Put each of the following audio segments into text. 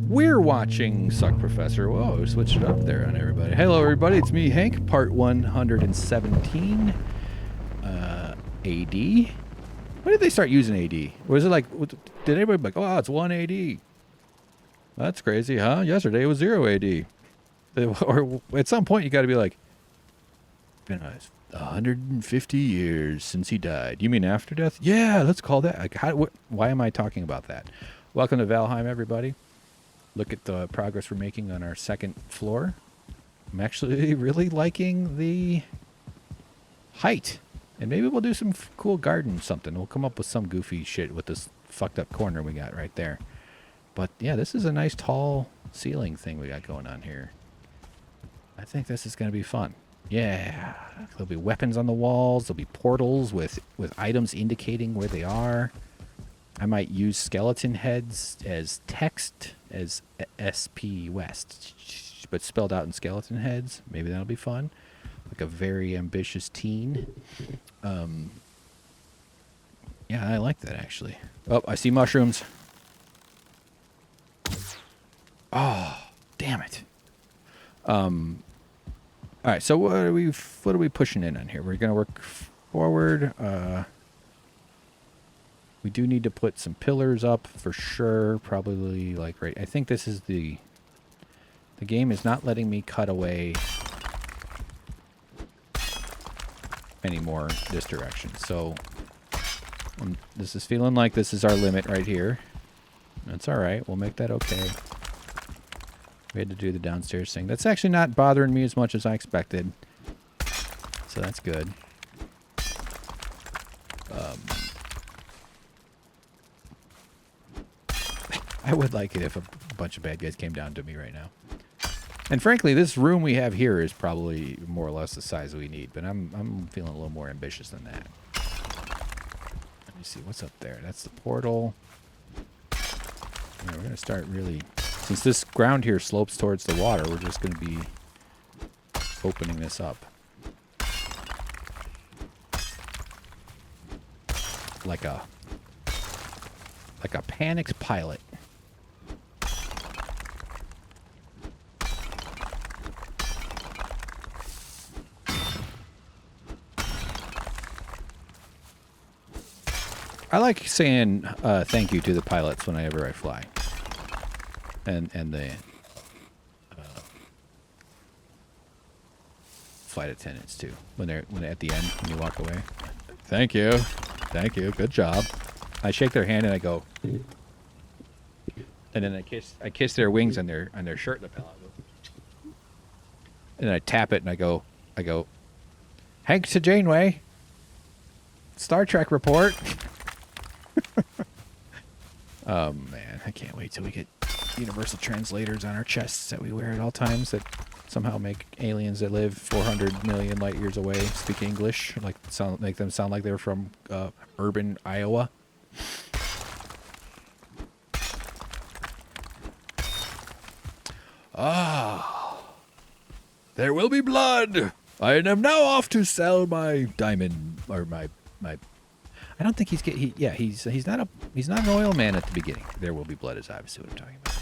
We're watching SuckProfessor. Whoa, switched it up there on everybody. Hello, everybody. It's me, Hank, part 117. AD. When did they start using AD? Was it like, did anybody be like, oh, it's 1 AD? That's crazy, huh? Yesterday it was 0 AD. Or at some point you got to be like, been 150 years since he died. You mean after death? Yeah, let's call that. Like, why am I talking about that? Welcome to Valheim, everybody. Look at the progress we're making on our second floor. I'm actually really liking the height. And maybe we'll do some cool garden something. We'll come up with some goofy shit with this fucked up corner we got right there. But yeah, this is a nice tall ceiling thing we got going on here. I think this is going to be fun. Yeah. There'll be weapons on the walls. There'll be portals with items indicating where they are. I might use skeleton heads as text as SP West, but spelled out in skeleton heads. Maybe that'll be fun. Like a very ambitious teen. Yeah, I like that actually. Oh, I see mushrooms. Oh, damn it. All right, so what are we pushing in on here? We're gonna work forward. We do need to put some pillars up for sure. Probably like right. I think this is the game is not letting me cut away anymore this direction. So this is feeling like this is our limit right here. That's all right. We'll make that okay. We had to do the downstairs thing. That's actually not bothering me as much as I expected. So that's good. I would like it if a bunch of bad guys came down to me right now. And frankly, this room we have here is probably more or less the size we need, but I'm feeling a little more ambitious than that. Let me see what's up there. That's the portal. Yeah, we're going to start really... Since this ground here slopes towards the water, we're just going to be opening this up. Like a panicked pilot. I like saying thank you to the pilots whenever I fly. And the flight attendants too. When they're at the end, when you walk away. Thank you. Thank you. Good job. I shake their hand and I go, and then I kiss their wings on their shirt lapel. And I tap it and I go, Hank to Janeway. Star Trek report. Oh man, I can't wait till we get universal translators on our chests that we wear at all times that somehow make aliens that live 400 million light years away speak English, make them sound like they're from urban Iowa. Ah, there will be blood. I am now off to sell my diamond or my. I don't think he's not an oil man at the beginning. There will be blood is obviously what I'm talking about.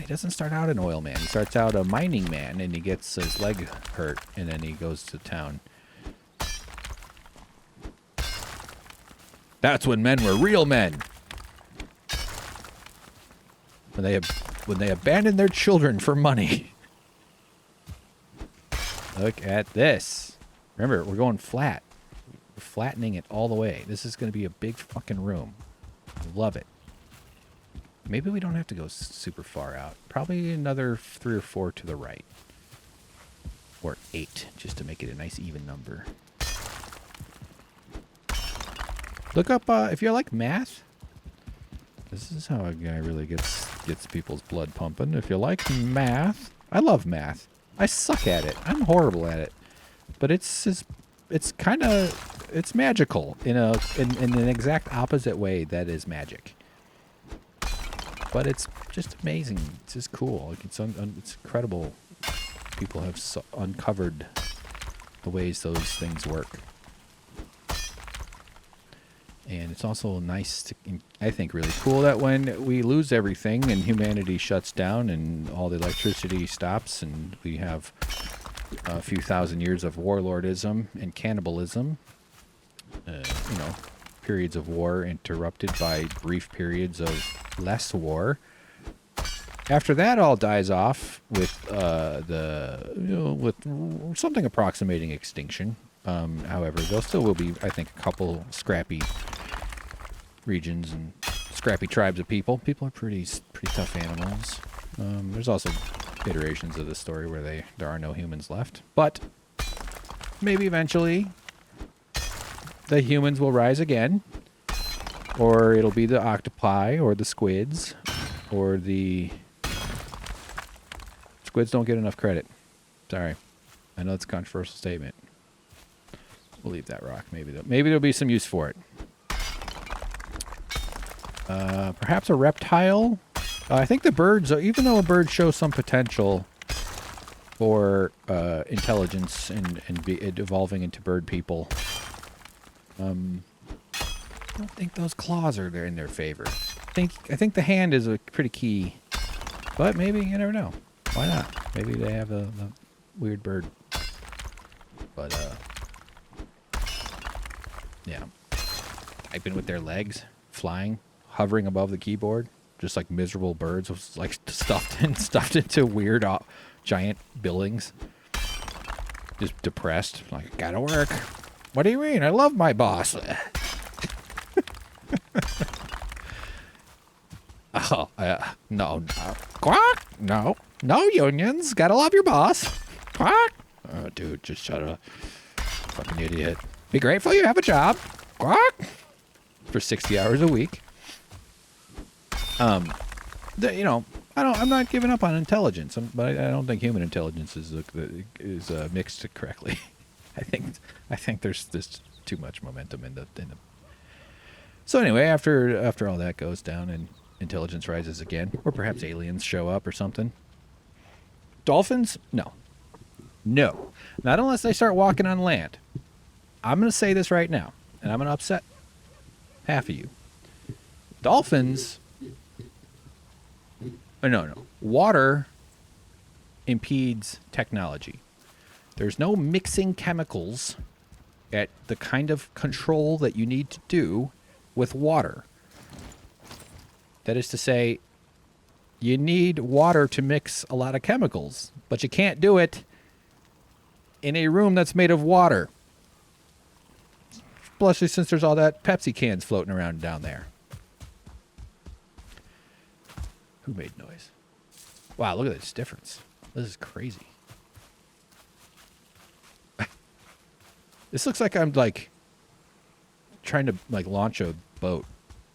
He doesn't start out an oil man. He starts out a mining man, and he gets his leg hurt, and then he goes to town. That's when men were real men. When they abandoned their children for money. Look at this. Remember, we're going flat. We're flattening it all the way. This is going to be a big fucking room. Love it. Maybe we don't have to go super far out. Probably another 3 or 4 to the right. Or 8, just to make it a nice even number. Look up, if you like math. This is how a guy really gets people's blood pumping. If you like math. I love math. I suck at it. I'm horrible at it. But it's magical in an exact opposite way that is magic. But it's just amazing. It's just cool. Like it's incredible. People have uncovered the ways those things work. And it's also nice to, I think, really cool that when we lose everything and humanity shuts down and all the electricity stops and we have a few thousand years of warlordism and cannibalism, you know, periods of war interrupted by brief periods of less war. After that all dies off with with something approximating extinction. However, there still will be, I think, a couple scrappy regions and scrappy tribes of people. People are pretty tough animals. There's also iterations of the story where there are no humans left, but maybe eventually the humans will rise again, or it'll be the octopi or the squids, or the squids don't get enough credit. Sorry, I know it's a controversial statement. We'll leave that rock. Maybe there'll be some use for it. Perhaps a reptile. I think the birds, even though a bird shows some potential for intelligence and evolving into bird people, I don't think those claws are there in their favor. I think the hand is a pretty key, but maybe you never know. Why not? Maybe they have a weird bird. But yeah, typing with their legs, flying, hovering above the keyboard, just like miserable birds, with like stuffed into weird giant buildings, just depressed. Like, gotta work. What do you mean? I love my boss. No. Quack! No unions. Gotta love your boss. Quack! Oh, dude, just shut up. Fucking idiot. Be grateful you have a job. Quack! For 60 hours a week. I'm not giving up on intelligence, but I don't think human intelligence is mixed correctly. I think there's too much momentum in the. So anyway, after all that goes down and intelligence rises again, or perhaps aliens show up or something. Dolphins? No, not unless they start walking on land. I'm going to say this right now, and I'm going to upset half of you. Dolphins. No. Water impedes technology. There's no mixing chemicals at the kind of control that you need to do with water. That is to say, you need water to mix a lot of chemicals, but you can't do it in a room that's made of water. Especially since there's all that Pepsi cans floating around down there. Who made noise? Wow, look at this difference. This is crazy. This looks like I'm like trying to like launch a boat.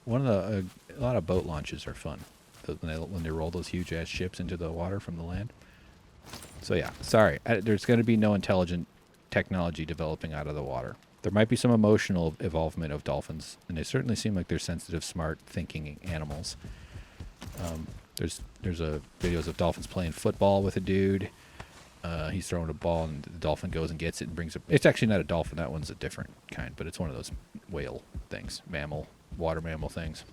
A lot of boat launches are fun when they roll those huge ass ships into the water from the land. So yeah, sorry. There's going to be no intelligent technology developing out of the water. There might be some emotional evolvement of dolphins, and they certainly seem like they're sensitive, smart, thinking animals. There's videos of dolphins playing football with a dude. He's throwing a ball, and the dolphin goes and gets it and brings it. It's actually not a dolphin. That one's a different kind, but it's one of those whale things, water mammal things.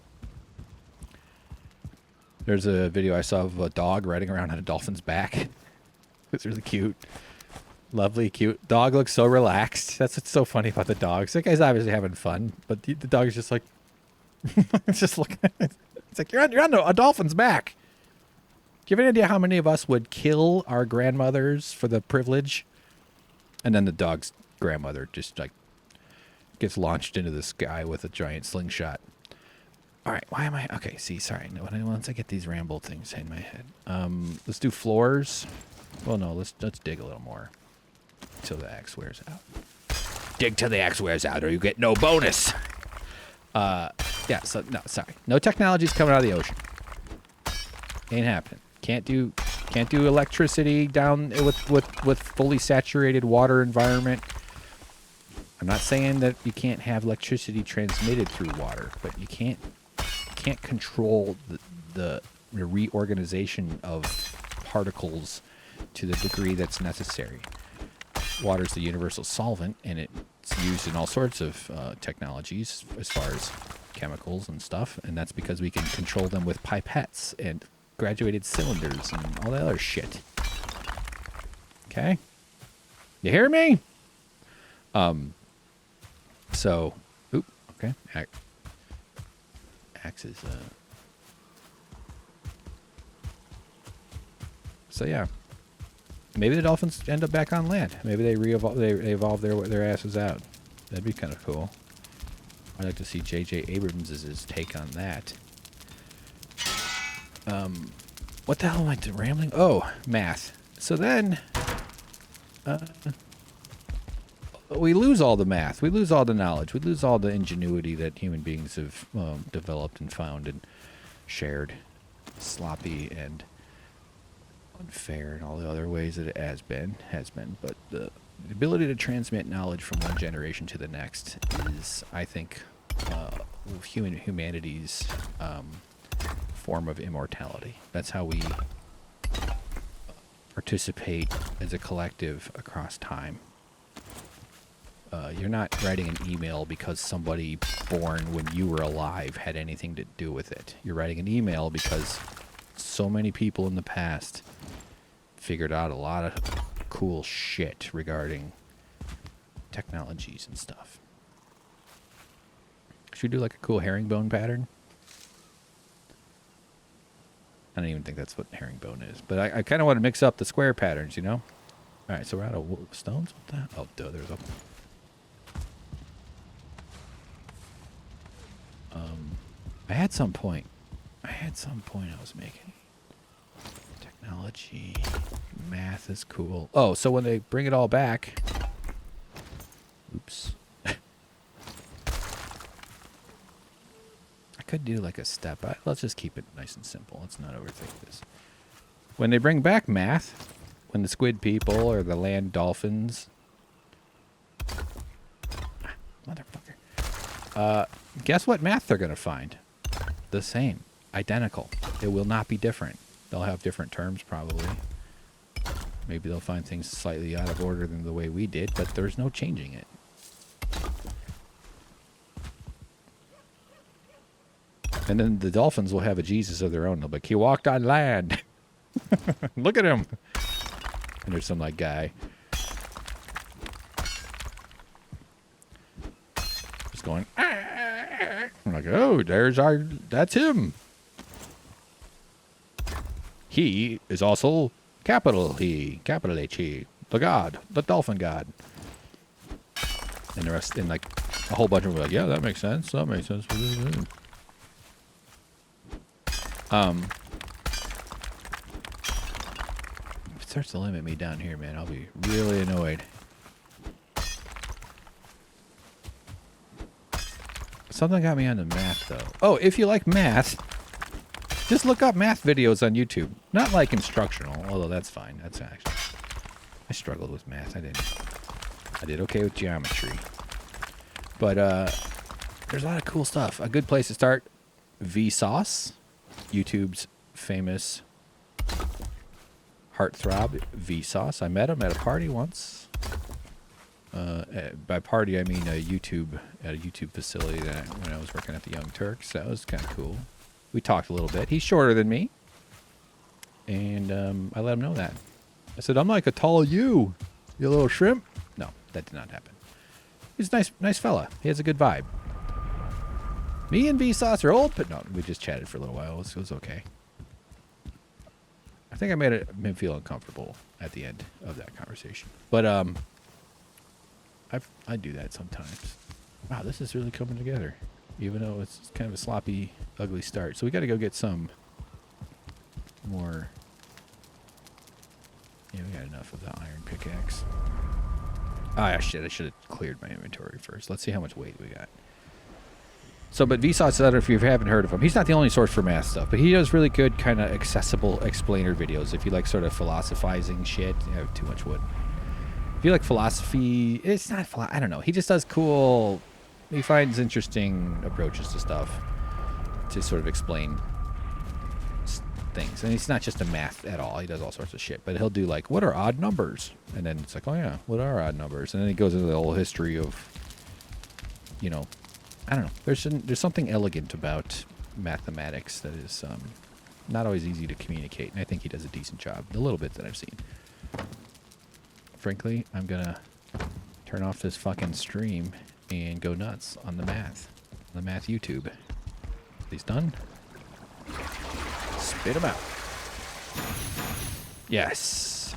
There's a video I saw of a dog riding around on a dolphin's back. It's really cute. Lovely, cute. Dog looks so relaxed. That's what's so funny about the dogs. That guy's obviously having fun, but the dog is just like, it's just looking. It's like you're on a dolphin's back. Do you have any idea how many of us would kill our grandmothers for the privilege? And then the dog's grandmother just like gets launched into the sky with a giant slingshot. All right, why am I? Okay, see, sorry. Once I get these ramble things in my head, let's do floors. Well, no, let's dig a little more till the axe wears out. Dig till the axe wears out, or you get no bonus. Yeah. So no, sorry. No technology's coming out of the ocean. Ain't happening. Can't do electricity down with fully saturated water environment. I'm not saying that you can't have electricity transmitted through water, but you can't control the reorganization of particles to the degree that's necessary. water's the universal solvent, and it's used in all sorts of technologies as far as chemicals and stuff, and that's because we can control them with pipettes and graduated cylinders and all that other shit. Okay? You hear me? So, oop, okay. Axe is, so yeah. Maybe the dolphins end up back on land. Maybe they evolve their asses out. That'd be kind of cool. I'd like to see J.J. Abrams' take on that. What the hell am I rambling? Oh, math. So then, we lose all the math. We lose all the knowledge. We lose all the ingenuity that human beings have developed and found and shared. Sloppy and unfair in all the other ways that it has been. But the ability to transmit knowledge from one generation to the next is, I think, humanity's form of immortality. That's how we participate as a collective across time. You're not writing an email because somebody born when you were alive had anything to do with it. You're writing an email because so many people in the past figured out a lot of cool shit regarding technologies and stuff. Should we do like a cool herringbone pattern? I don't even think that's what herringbone is, but I kind of want to mix up the square patterns, you know? All right, so we're out of stones with that. Oh, duh, there's a... I had some point I was making. Technology, math is cool. Oh, so when they bring it all back... Oops. I could do like a step. Let's just keep it nice and simple. Let's not overthink this. When they bring back math, when the squid people or the land dolphins... Motherfucker. Guess what math they're going to find? The same. Identical. It will not be different. They'll have different terms probably. Maybe they'll find things slightly out of order than the way we did, but there's no changing it. And then the dolphins will have a Jesus of their own. They'll be like, he walked on land. Look at him. And there's some like guy. Just going, I'm like, oh, that's him. He is also capital H, the god, the dolphin god. And the rest, and like a whole bunch of them were like, yeah, that makes sense. That makes sense. If it starts to limit me down here, man, I'll be really annoyed. Something got me on the math, though. Oh, if you like math, just look up math videos on YouTube. Not like instructional, although that's fine. That's actually... I struggled with math. I did okay with geometry. But there's a lot of cool stuff. A good place to start, Vsauce, YouTube's famous heartthrob, Vsauce. I met him at a party once. By party, I mean at a YouTube facility when I was working at the Young Turks. That was kind of cool. We talked a little bit. He's shorter than me, and I let him know that. I said, "I'm like a tall you little shrimp." No, that did not happen. He's a nice fella. He has a good vibe. Me and Vsauce are old, but no, we just chatted for a little while. It was okay. I think I made him feel uncomfortable at the end of that conversation, but I do that sometimes. Wow, this is really coming together, even though it's kind of a sloppy, ugly start. So we got to go get some more. Yeah, we got enough of the iron pickaxe. Ah, shit! I should have cleared my inventory first. Let's see how much weight we got. So, but Vsauce, I don't know if you haven't heard of him. He's not the only source for math stuff, but he does really good kind of accessible explainer videos. If you like sort of philosophizing shit, you have too much wood. If you like philosophy, it's not, I don't know. He just does cool, he finds interesting approaches to stuff to sort of explain things. And he's not just a math at all. He does all sorts of shit. But he'll do like, what are odd numbers? And then it's like, oh yeah, what are odd numbers? And then he goes into the whole history of, you know, I don't know. There's something elegant about mathematics that is not always easy to communicate. And I think he does a decent job, the little bit that I've seen. Frankly, I'm going to turn off this fucking stream and go nuts on the math YouTube. He's done. Spit him out. Yes.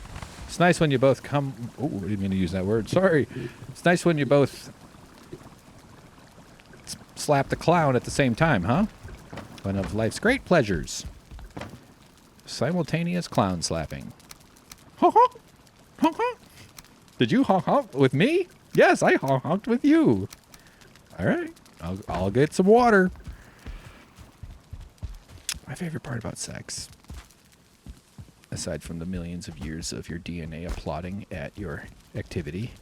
It's nice when you both come... Oh, I didn't mean to use that word. Sorry. It's nice when you both slap the clown at the same time, huh? One of life's great pleasures. Simultaneous clown slapping. Ha-ha! Ha-ha! Did you honk with me? Yes, I honked with you. All right. I'll get some water. My favorite part about sex, aside from the millions of years of your DNA applauding at your activity,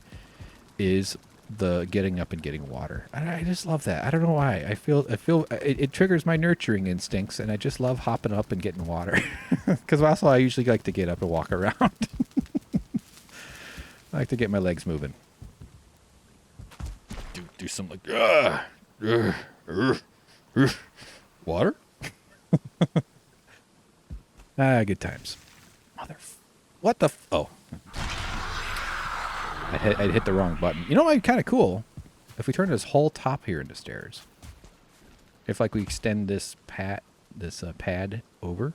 is the getting up and getting water. I just love that. I don't know why. I feel it triggers my nurturing instincts, and I just love hopping up and getting water. Because also I usually like to get up and walk around. I like to get my legs moving. Do something like water. Good times. What the? Oh, I hit the wrong button. You know what? Kind of cool. If we turn this whole top here into stairs. If like we extend this pad over.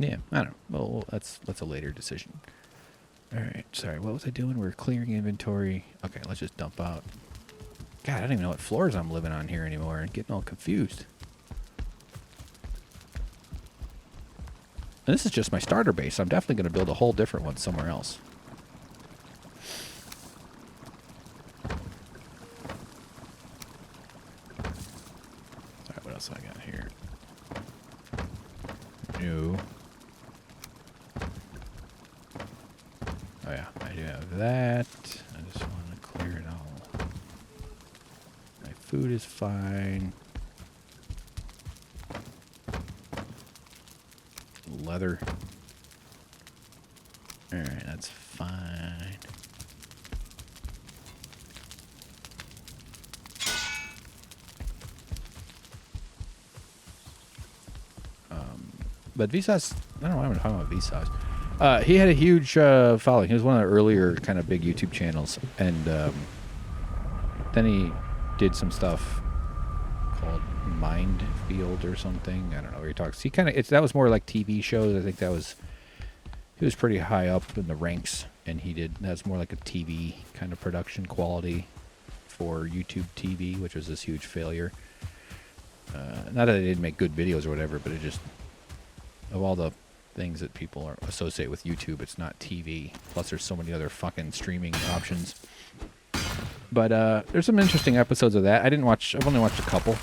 Yeah, I don't know. Well, that's a later decision. All right, sorry. What was I doing? We're clearing inventory. Okay, let's just dump out. God, I don't even know what floors I'm living on here anymore. I'm getting all confused. And this is just my starter base. I'm definitely going to build a whole different one somewhere else. All right, what else I got here? New. Oh yeah, I do have that. I just want to clear it all. My food is fine. Leather. Alright, that's fine. But Vsauce, I don't know why I'm talking about Vsauce. He had a huge following. He was one of the earlier kind of big YouTube channels. And then he did some stuff called Mind Field or something. I don't know where he talks. He kind of, that was more like TV shows. I think he was pretty high up in the ranks. And that's more like a TV kind of production quality for YouTube TV, which was this huge failure. Not that they didn't make good videos or whatever, but it just, of all the things that people associate with YouTube, it's not TV. Plus, there's so many other fucking streaming options. But there's some interesting episodes of that. I've only watched a couple.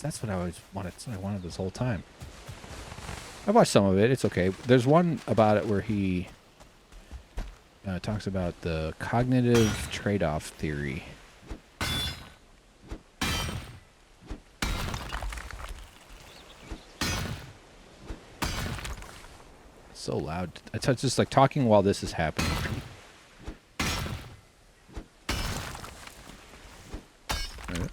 That's what I always wanted. That's what I wanted this whole time. I've watched some of it. It's okay. There's one about it where he talks about the cognitive trade-off theory. So loud. It's just like talking while this is happening. Right.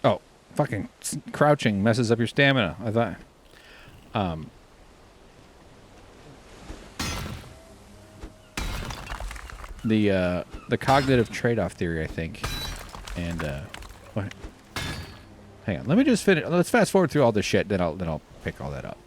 Oh, fucking crouching messes up your stamina. I thought. The cognitive trade-off theory, I think, and what? Hang on. Let me just finish. Let's fast forward through all this shit. Then I'll pick all that up.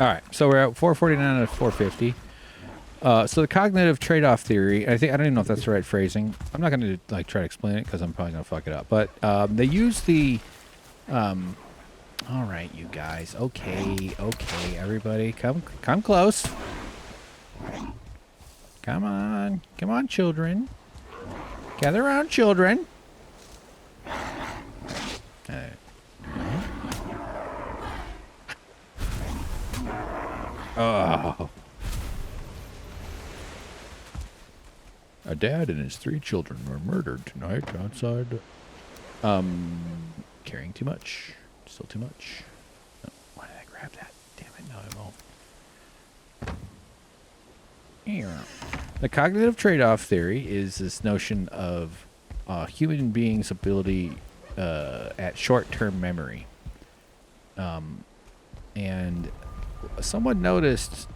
All right, so we're at 449 out of 450. So the cognitive trade-off theory, I don't even know if that's the right phrasing. I'm not going to like try to explain it because I'm probably going to fuck it up. But they use the, all right, you guys. Okay, everybody, come close. Come on, children. Gather around, children. Oh. A dad and his 3 children were murdered tonight outside. Carrying too much. Still too much. Oh, why did I grab that? Damn it, no I won't. Yeah. The cognitive trade-off theory is this notion of human beings' ability at short-term memory. And someone noticed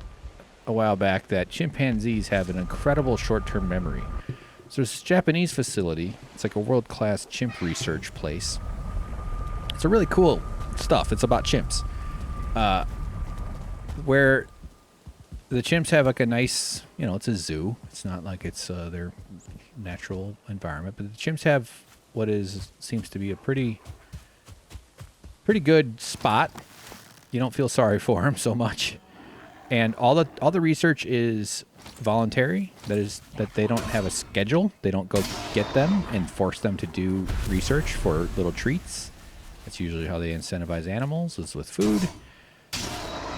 a while back that chimpanzees have an incredible short-term memory. So there's this Japanese facility. It's like a world-class chimp research place. It's a really cool stuff. It's about chimps. Where the chimps have like a nice, it's a zoo. It's not like it's their natural environment, but the chimps have what seems to be a pretty good spot. You don't feel sorry for them so much, and all the research is voluntary. That they don't have a schedule. They don't go get them and force them to do research for little treats. That's usually how they incentivize animals, is with food.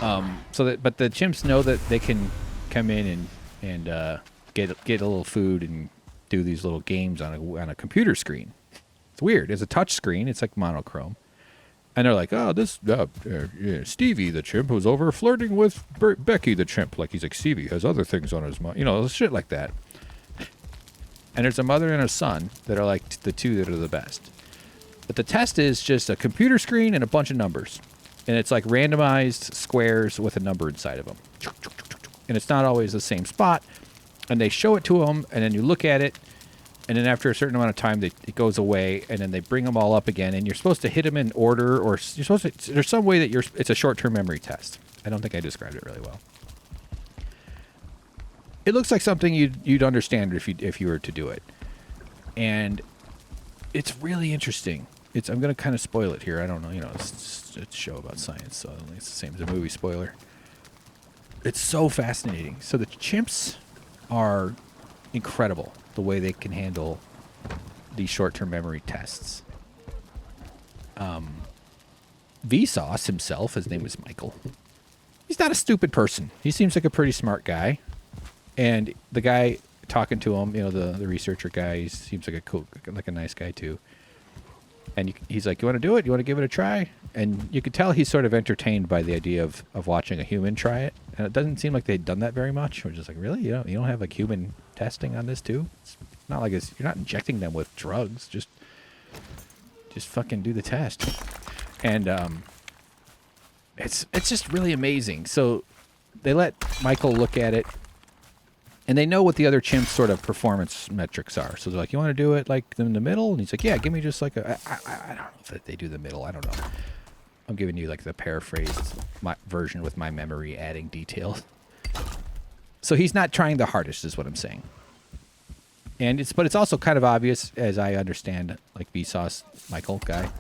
But the chimps know that they can come in and get a little food and do these little games on a computer screen. It's weird. It's a touch screen. It's like monochrome. And they're like, oh, this Stevie the chimp was over flirting with Becky the chimp. Like, he's like, Stevie has other things on his mind. Shit like that. And there's a mother and a son that are like the two that are the best. But the test is just a computer screen and a bunch of numbers. And it's like randomized squares with a number inside of them. And it's not always the same spot. And they show it to them, and then you look at it. And then after a certain amount of time, it goes away, and then they bring them all up again. And you're supposed to hit them in order, or you're supposed to. There's some way that it's a short-term memory test. I don't think I described it really well. It looks like something you'd understand if you were to do it, and it's really interesting. I'm going to kind of spoil it here. I don't know. It's a show about science, so I don't think it's the same as a movie spoiler. It's so fascinating. So the chimps are incredible. The way they can handle these short-term memory tests. Vsauce himself, his name is Michael. He's not a stupid person. He seems like a pretty smart guy. And the guy talking to him, the researcher guy, he seems like a nice guy too. And he's like, you want to do it? You want to give it a try? And you could tell he's sort of entertained by the idea of watching a human try it. And it doesn't seem like they'd done that very much. We're just like, really? You don't have like human testing on this too? It's not like you're not injecting them with drugs. Just fucking do the test. And it's just really amazing. So they let Michael look at it. And they know what the other chimps' sort of performance metrics are. So they're like, you want to do it like in the middle? And he's like, yeah, give me just like I don't know if they do the middle. I don't know. I'm giving you like the paraphrased version with my memory adding details. So he's not trying the hardest is what I'm saying. But it's also kind of obvious, as I understand, like Vsauce Michael guy.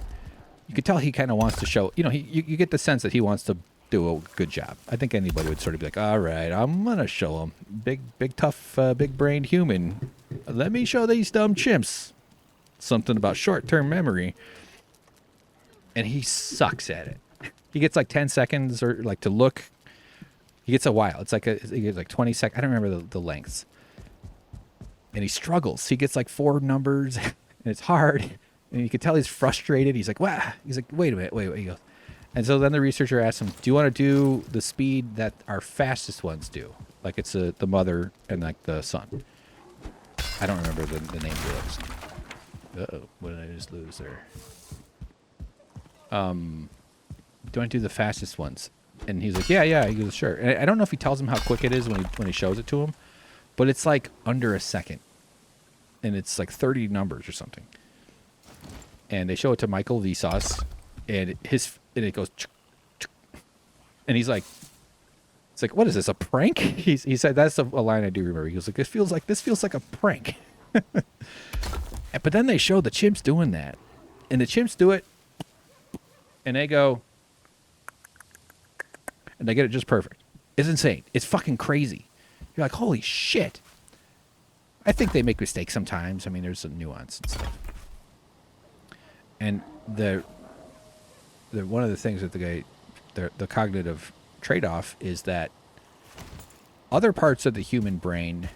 You could tell he kind of wants to show, you get the sense that he wants to do a good job. I think anybody would sort of be like, all right, I'm going to show him. Big, tough, big-brained human. Let me show these dumb chimps something about short-term memory. And he sucks at it. He gets like 10 seconds or like to look. He gets a while. It's like he gets like 20 seconds. I don't remember the lengths. and he struggles. He gets like 4 numbers, and it's hard. And you can tell he's frustrated. He's like, "Wow!" He's like, "Wait a minute, wait." He goes, and so then the researcher asks him, "Do you want to do the speed that our fastest ones do? Like it's the mother and like the son." I don't remember the name of it. Uh-oh, what did I just lose there? Do you want to do the fastest ones? And he's like, yeah. He goes, sure. And I don't know if he tells him how quick it is when he shows it to him, but it's like under a second, and it's like 30 numbers or something. And they show it to Michael Vsauce, and it goes, and he's like, it's like, what is this, a prank? He said that's a line I do remember. He goes like, this feels like a prank. But then they show the chimps doing that, and the chimps do it, and they go, and they get it just perfect. It's insane. It's fucking crazy. You're like, holy shit. I think they make mistakes sometimes. I mean, there's some nuance and stuff. And the one of the things that the cognitive trade-off is that other parts of the human brain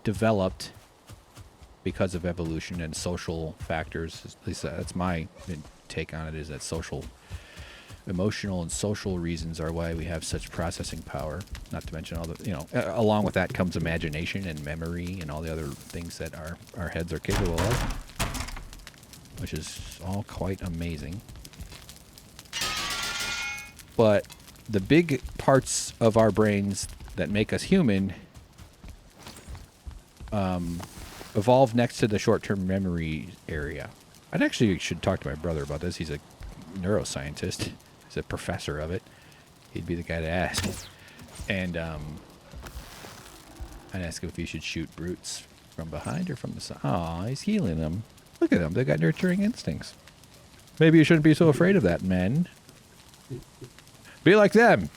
developed because of evolution and social factors. At least that's my take on it, is that emotional and social reasons are why we have such processing power. Not to mention all the, along with that comes imagination and memory and all the other things that our heads are capable of, which is all quite amazing. But the big parts of our brains that make us human evolve next to the short-term memory area. I actually should talk to my brother about this. He's a neuroscientist. He's a professor of it. He'd be the guy to ask. And I'd ask him if he should shoot brutes from behind or from the side. Aw, he's healing them. Look at them. They got nurturing instincts. Maybe you shouldn't be so afraid of that, men. Be like them.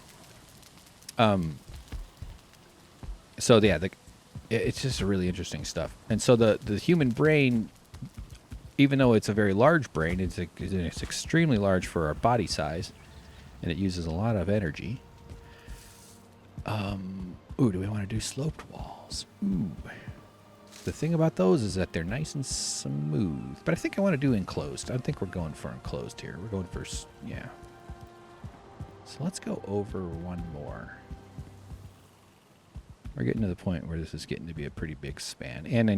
So yeah, it's just really interesting stuff. And so the human brain, even though it's a very large brain, it's extremely large for our body size, and it uses a lot of energy. Ooh, do we want to do sloped walls? Ooh. The thing about those is that they're nice and smooth. But I think I want to do enclosed. I think we're going for enclosed here. We're going for, yeah. So let's go over one more. We're getting to the point where this is getting to be a pretty big span. And we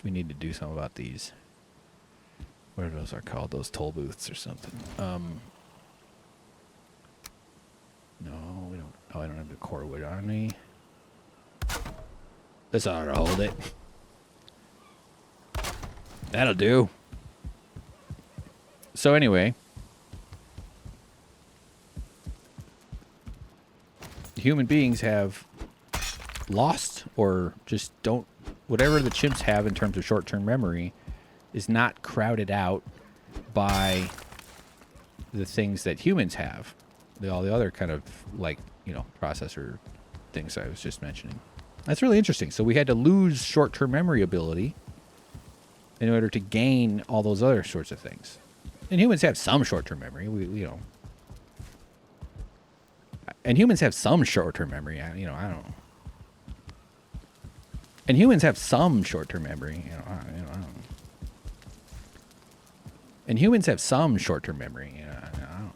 need to do something about these. What are those are called? Those toll booths or something. No, we don't. Oh, I don't have the core wood on me. This ought to hold it. That'll do. So anyway, human beings have lost or just don't, whatever the chimps have in terms of short-term memory is not crowded out by the things that humans have. All the other kind of processor things I was just mentioning. That's really interesting. So we had to lose short-term memory ability in order to gain all those other sorts of things. And humans have some short-term memory. And humans have some short-term memory. I don't know. And humans have some short-term memory. I don't know. And humans have some short-term memory. I don't know.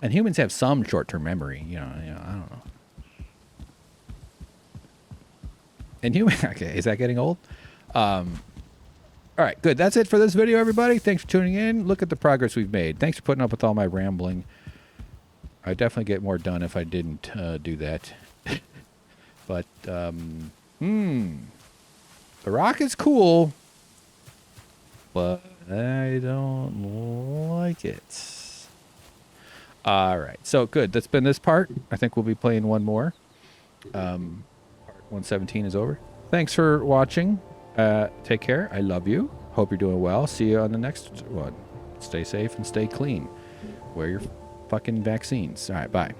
And humans have some short-term memory. I don't know. And okay, is that getting old? All right, good. That's it for this video, everybody. Thanks for tuning in. Look at the progress we've made. Thanks for putting up with all my rambling. I'd definitely get more done if I didn't do that. But, the rock is cool, but I don't like it. All right, so good. That's been this part. I think we'll be playing one more. Part 117 is over. Thanks for watching. Take care. I love you. Hope you're doing well. See you on the next one. Stay safe and stay clean. Wear your fucking vaccines. All right, bye.